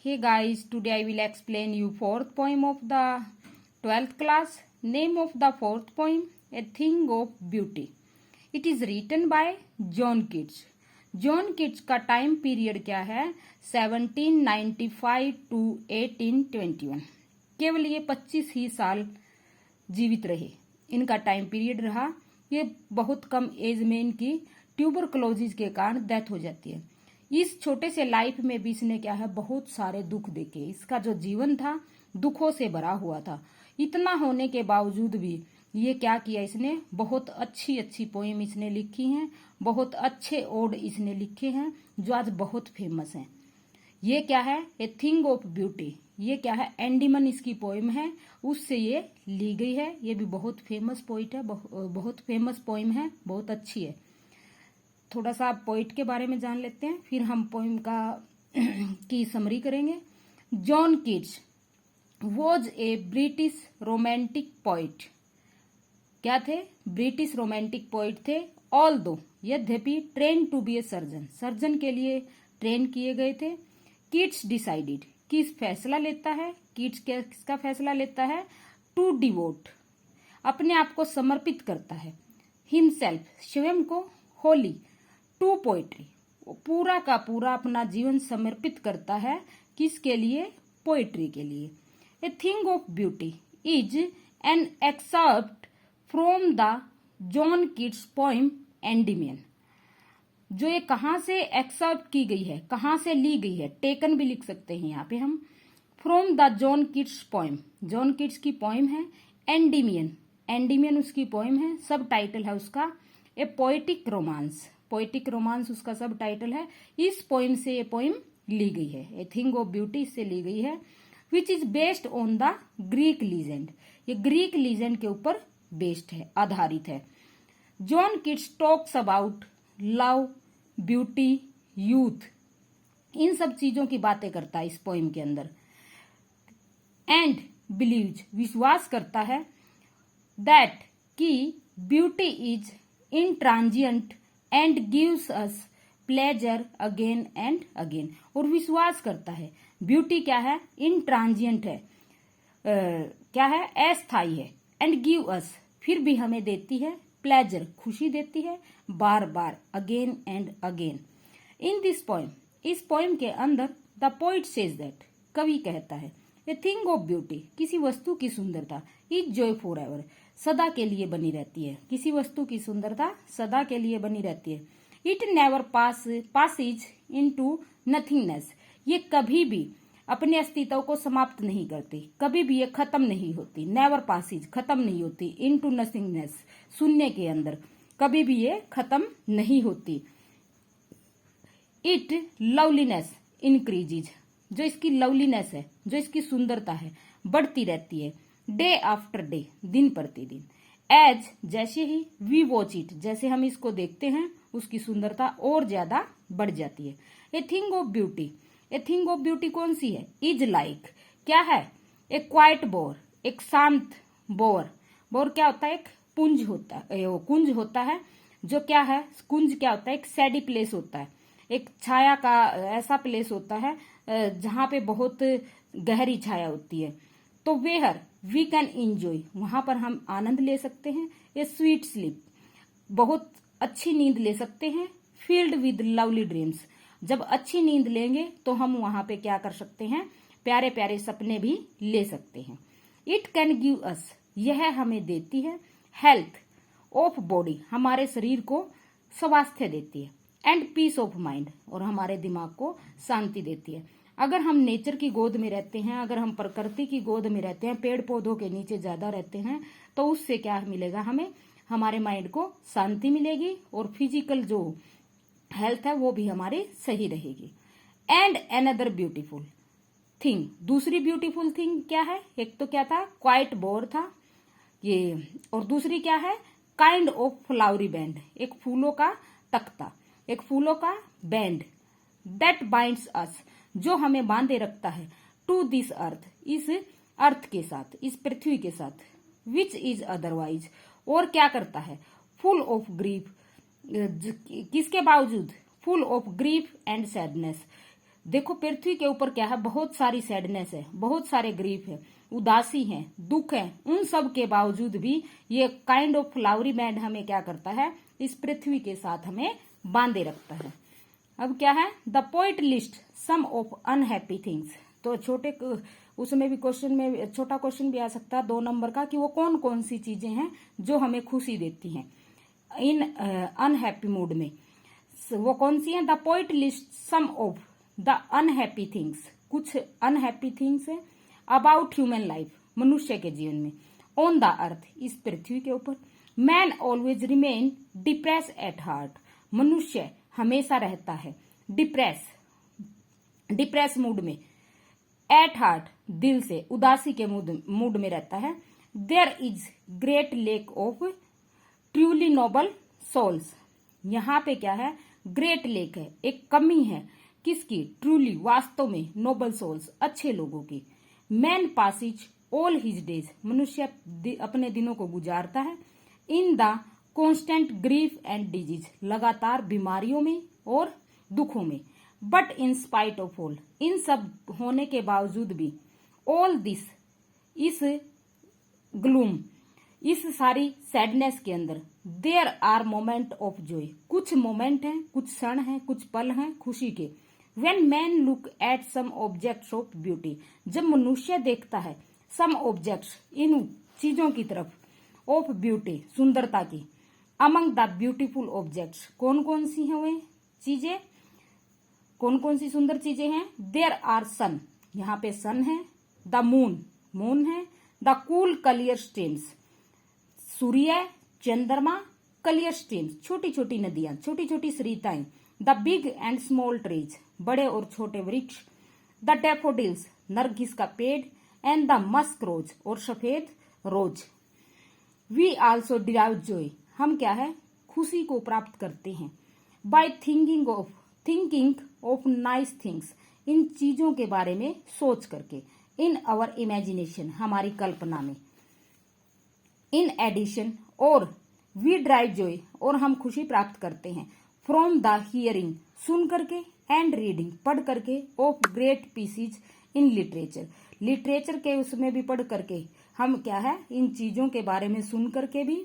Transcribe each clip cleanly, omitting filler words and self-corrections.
Hey guys, today I will explain you fourth poem of the 12th class. Name of the fourth poem, A Thing of Beauty. It is written by John Keats. John Keats का time period क्या है? 1795 to 1821. केवल ये 25 ही साल जीवित रहे, इनका time period रहा। ये बहुत कम एज में इनकी ट्यूबरक्लोसिस के कारण डेथ हो जाती है। इस छोटे से लाइफ में भी इसने क्या है, बहुत सारे दुख देखे। इसका जो जीवन था दुखों से भरा हुआ था। इतना होने के बावजूद भी ये क्या किया, इसने बहुत अच्छी अच्छी पोएम इसने लिखी हैं, बहुत अच्छे ओड इसने लिखे हैं जो आज बहुत फेमस हैं। ये क्या है, ए थिंग ऑफ ब्यूटी। ये क्या है, एंडीमन इसकी पोएम है, उससे ये ली गई है। ये भी बहुत फेमस पोइट है, बहुत फेमस पोएम है, बहुत अच्छी है। थोड़ा सा पोइट के बारे में जान लेते हैं, फिर हम पोएम का की समरी करेंगे। John Keats was a British romantic poet. क्या थे? ब्रिटिश रोमांटिक पोइट थे। ऑल्दो यद्यपि train to be a surgeon, surgeon के लिए ट्रेन किए गए थे। कीट्स डिसाइडेड, किस फैसला लेता है? कीट्स किसका फैसला लेता है? टू डिवोट, अपने आप को समर्पित करता है। हिमसेल्फ, स्वयं को। होली, टू पोएट्री, पूरा का पूरा अपना जीवन समर्पित करता है। किसके लिए? पोएट्री के लिए। A thing of beauty is an excerpt from the John Keats poem Endymion. जो ये कहाँ से एक्सर्प्ट की गई है, कहाँ से ली गई है, टेकन भी लिख सकते हैं यहाँ पे हम। From the John Keats poem, John Keats की पोएम है एंडीमियन। एंडीमियन उसकी पोएम है, सब टाइटल है उसका ए पोएटिक रोमांस। पोएटिक रोमांस उसका सब टाइटल है। इस पोएम से ये पोएम ली गई है, ए थिंग ऑफ ब्यूटी से ली गई है। Which is based on the Greek legend, ये ग्रीक लीजेंड के ऊपर बेस्ड है, आधारित है। John Keats talks about love, beauty, youth, इन सब चीजों की बातें करता है इस पोएम के अंदर। एंड बिलीव्स, विश्वास करता है, दैट कि beauty is intransient and gives us pleasure again and again. और विश्वास करता है ब्यूटी क्या है? इनट्रांजिएंट है, क्या है? अस्थायी है। एंड गिव अस, फिर भी हमें देती है, प्लेजर, खुशी देती है, बार बार, again and again. In this poem, इस पोएम के अंदर द पोइट सेज दैट, कवि कहता है, ए थिंग ऑफ ब्यूटी, किसी वस्तु की सुंदरता, इज जॉय फॉर एवर, सदा के लिए बनी रहती है। किसी वस्तु की सुंदरता सदा के लिए बनी रहती है। It never passes into nothingness, ये कभी भी अपने अस्तित्व को समाप्त नहीं करती, कभी भी ये खत्म नहीं होती। नेवर पासिज, खत्म नहीं होती। इनटू नथिंगनेस, शून्य के अंदर, कभी भी ये खत्म नहीं होती। इट लवलीनेस इंक्रीजेज, जो इसकी लवलीनेस है, जो इसकी सुंदरता है, बढ़ती रहती है डे आफ्टर डे, दिन प्रतिदिन। एज, जैसे ही, वी वॉच इट, जैसे हम इसको देखते हैं, उसकी सुंदरता और ज्यादा बढ़ जाती है। ए thing of beauty, A thing of beauty कौन सी है? इज लाइक, क्या है? ए क्वाइट बोर, एक शांत बोर। बोर क्या होता है? एक पुंज होता है, कुंज होता है। जो क्या है, कुंज क्या होता है? एक सैडी प्लेस होता है, एक छाया का ऐसा प्लेस होता है जहां पे बहुत गहरी छाया होती है। तो वेहर वी कैन इंजॉय, वहां पर हम आनंद ले सकते हैं। ए स्वीट स्लीप, बहुत अच्छी नींद ले सकते हैं। फील्ड विद लवली ड्रीम्स, जब अच्छी नींद लेंगे तो हम वहां पे क्या कर सकते हैं? प्यारे प्यारे सपने भी ले सकते हैं। इट कैन गिव अस, यह हमें देती है, हेल्थ ऑफ बॉडी, हमारे शरीर को स्वास्थ्य देती है। एंड पीस ऑफ माइंड, और हमारे दिमाग को शांति देती है। अगर हम नेचर की गोद में रहते हैं, अगर हम प्रकृति की गोद में रहते हैं, पेड़ पौधों के नीचे ज्यादा रहते हैं, तो उससे क्या मिलेगा हमें? हमारे माइंड को शांति मिलेगी और फिजिकल जो हेल्थ है वो भी हमारी सही रहेगी। एंड अनदर ब्यूटीफुल थिंग, दूसरी ब्यूटीफुल थिंग क्या है? एक तो क्या था? क्वाइट बोर था ये, और दूसरी क्या है? काइंड ऑफ फ्लावरी बैंड, एक फूलों का तख्ता, एक फूलों का बैंड। दैट बाइंड्स अस, जो हमें बांधे रखता है, टू दिस अर्थ, इस अर्थ के साथ, इस पृथ्वी के साथ। विच इज अदरवाइज, और क्या करता है? फुल ऑफ ग्रीफ, किसके बावजूद? Full of grief and sadness, देखो पृथ्वी के ऊपर क्या है, बहुत सारी सैडनेस है, बहुत सारे ग्रीफ है, उदासी है, दुख है, उन सब के बावजूद भी ये काइंड ऑफ फ्लावरी बैंड हमें क्या करता है, इस पृथ्वी के साथ हमें बांधे रखता है। अब क्या है, the poet list some of unhappy things. तो छोटे उसमें भी क्वेश्चन में छोटा क्वेश्चन भी आ सकता है 2 नंबर का, कि वो कौन कौन सी चीजें हैं जो हमें खुशी देती हैं इन अनहैप्पी मूड में, वो कौन सी है। The poet list some of the unhappy things, कुछ अनहैप्पी थिंग्स है अबाउट ह्यूमन लाइफ, मनुष्य के जीवन में, ऑन द अर्थ, इस पृथ्वी के ऊपर। Man always remain depress at heart, मनुष्य हमेशा रहता है डिप्रेस मूड में, एट हार्ट, दिल से, उदासी के मूड में रहता है। There is great lack of truly noble souls, यहाँ पे क्या है, ग्रेट लेक है, एक कमी है किसकी, ट्रूली, वास्तव में, नोबल सोल्स, अच्छे लोगों की। Man passes all his days, मनुष्य अपने दिनों को गुजारता है in the constant grief and disease, लगातार बीमारियों में और दुखों में। But in spite of all, इन सब होने के बावजूद भी, ऑल दिस, इस ग्लूम, इस सारी सैडनेस के अंदर, there are moment of joy, कुछ मोमेंट हैं, कुछ क्षण हैं, कुछ पल हैं खुशी के। When man look at some objects of beauty, जब मनुष्य देखता है सम ऑब्जेक्ट्स, इन चीजों की तरफ, ऑफ ब्यूटी, सुंदरता की, अमंग द ब्यूटीफुल ऑब्जेक्ट्स, कौन कौन सी हैं वे चीजें, कौन कौन सी सुंदर चीजें हैं। देयर आर सन, यहाँ पे सन है, द मून, मून है, द कूल क्लियर स्ट्रीम्स, सूर्य, चंद्रमा, क्लियर स्ट्रीम्स, छोटी छोटी नदियां, छोटी छोटी सरिताएं, the big and small trees, बड़े और छोटे वृक्ष, द डैफोडिल्स, नरगिस का पेड़, एंड द मस्क रोज, और सफेद rose. We also derive joy, हम क्या है, खुशी को प्राप्त करते हैं, by thinking of nice things, इन चीजों के बारे में सोच करके, इन अवर इमेजिनेशन, हमारी कल्पना में, इन एडिशन, और वी ड्राइव जॉय, और हम खुशी प्राप्त करते हैं, फ्रॉम द हियरिंग, सुन करके, एंड रीडिंग, पढ़ करके, of great pieces in literature, literature के उसमें भी पढ़ करके हम क्या है, इन चीजों के बारे में सुन करके भी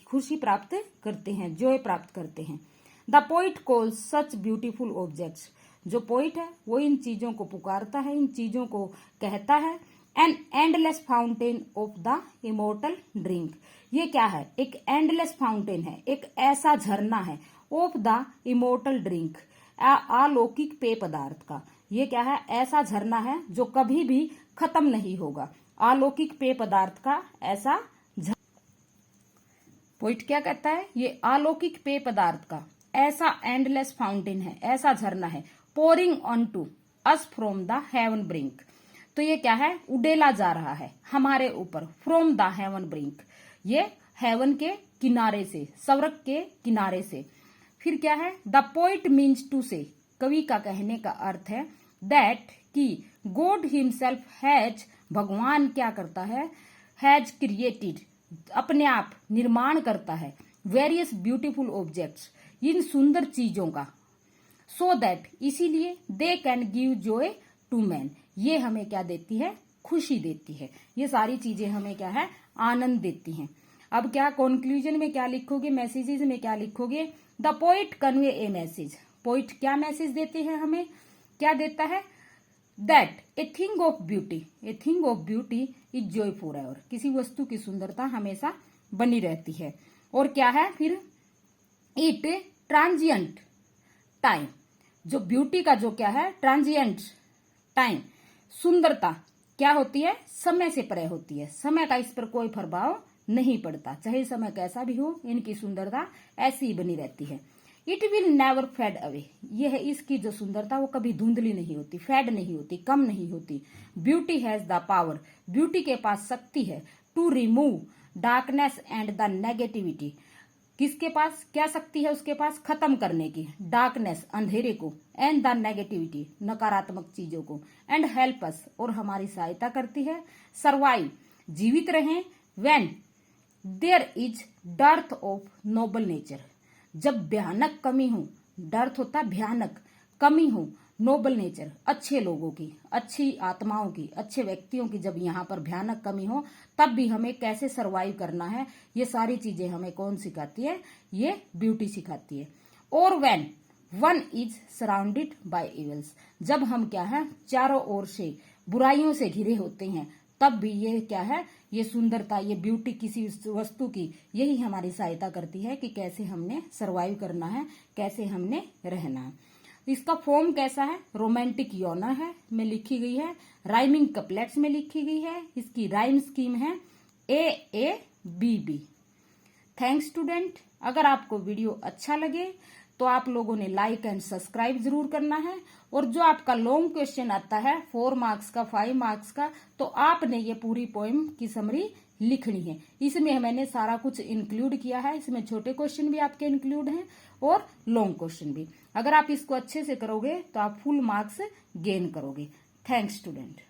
खुशी प्राप्त करते हैं, जॉय प्राप्त करते हैं। The poet calls such beautiful objects, जो पोइट है वो इन चीजों को पुकारता है, इन चीजों को कहता है, an endless fountain of the immortal drink, ये क्या है, एक एंडलेस फाउंटेन है, एक ऐसा झरना है, ऑफ द इमोर्टल ड्रिंक, अलौकिक पेय पदार्थ का, ये क्या है, ऐसा झरना है जो कभी भी खत्म नहीं होगा, अलौकिक पेय पदार्थ का ऐसा पोइट क्या कहता है, ये अलौकिक पेय पदार्थ का ऐसा एंडलेस फाउंटेन है, ऐसा झरना है, pouring on to us from the heaven brink, तो ये क्या है, उडेला जा रहा है हमारे ऊपर, फ्रॉम द हेवन ब्रिंक, ये हेवन के किनारे से, स्वर्ग के किनारे से। फिर क्या है, द पोइट मीन्स टू से, कवि का कहने का अर्थ है, दैट कि गॉड हिमसेल्फ हैज, भगवान क्या करता है, हैज क्रिएटेड, अपने आप निर्माण करता है, वेरियस ब्यूटीफुल ऑब्जेक्ट्स, इन सुंदर चीजों का, सो दैट, इसीलिए, they can give joy to man, ये हमें क्या देती है, खुशी देती है, ये सारी चीजें हमें क्या है, आनंद देती हैं। अब क्या कंक्लूजन में क्या लिखोगे, मैसेजेस में क्या लिखोगे, the poet convey A message, poet क्या मैसेज देते हैं हमें, क्या देता है, that A thing of beauty is Joy for ever, किसी वस्तु की सुंदरता हमेशा बनी रहती है, और क्या है फिर, इट ट्रांजिएंट टाइम, जो ब्यूटी का जो क्या है, ट्रांजिएंट टाइम, सुंदरता क्या होती है, समय से परे होती है, समय का इस पर कोई प्रभाव नहीं पड़ता, चाहे समय कैसा भी हो, इनकी सुंदरता ऐसी ही बनी रहती है। It will never fade away, यह है इसकी जो सुंदरता वो कभी धुंधली नहीं होती, फेड नहीं होती, कम नहीं होती। Beauty has the power, beauty के पास शक्ति है, to remove darkness and the negativity, किसके पास क्या शक्ति है, उसके पास खत्म करने की, डार्कनेस अंधेरे को, एंड द नेगेटिविटी नकारात्मक चीजों को, एंड हेल्प अस, और हमारी सहायता करती है, सर्वाइव, जीवित रहें, when there is dearth of noble nature, जब भयानक कमी हो, डर्थ होता भयानक, कमी हो, नोबल नेचर, अच्छे लोगों की, अच्छी आत्माओं की, अच्छे व्यक्तियों की जब यहाँ पर भयानक कमी हो, तब भी हमें कैसे सरवाइव करना है, ये सारी चीजें हमें कौन सिखाती है? ये ब्यूटी सिखाती है। और when one is surrounded by evils, जब हम क्या है चारों ओर से बुराइयों से घिरे होते हैं, तब भी ये क्या है, ये सुंदरता, ये ब्यूटी किसी वस्तु की, यही हमारी सहायता करती है कि कैसे हमने सरवाइव करना है, कैसे हमने रहना है। इसका फॉर्म कैसा है? रोमांटिक योना है में लिखी गई है, राइमिंग कपलेट्स में लिखी गई है। इसकी राइम स्कीम है AABB। Thanks student. अगर आपको वीडियो अच्छा लगे तो आप लोगों ने लाइक एंड सब्सक्राइब जरूर करना है। और जो आपका लॉन्ग क्वेश्चन आता है 4 मार्क्स का, 5 मार्क्स का, तो आपने ये पूरी पोएम की समरी लिखनी है। इसमें मैंने सारा कुछ इंक्लूड किया है, इसमें छोटे क्वेश्चन भी आपके इंक्लूड हैं और लॉन्ग क्वेश्चन भी। अगर आप इसको अच्छे से करोगे तो आप फुल मार्क्स गेन करोगे। Thanks student.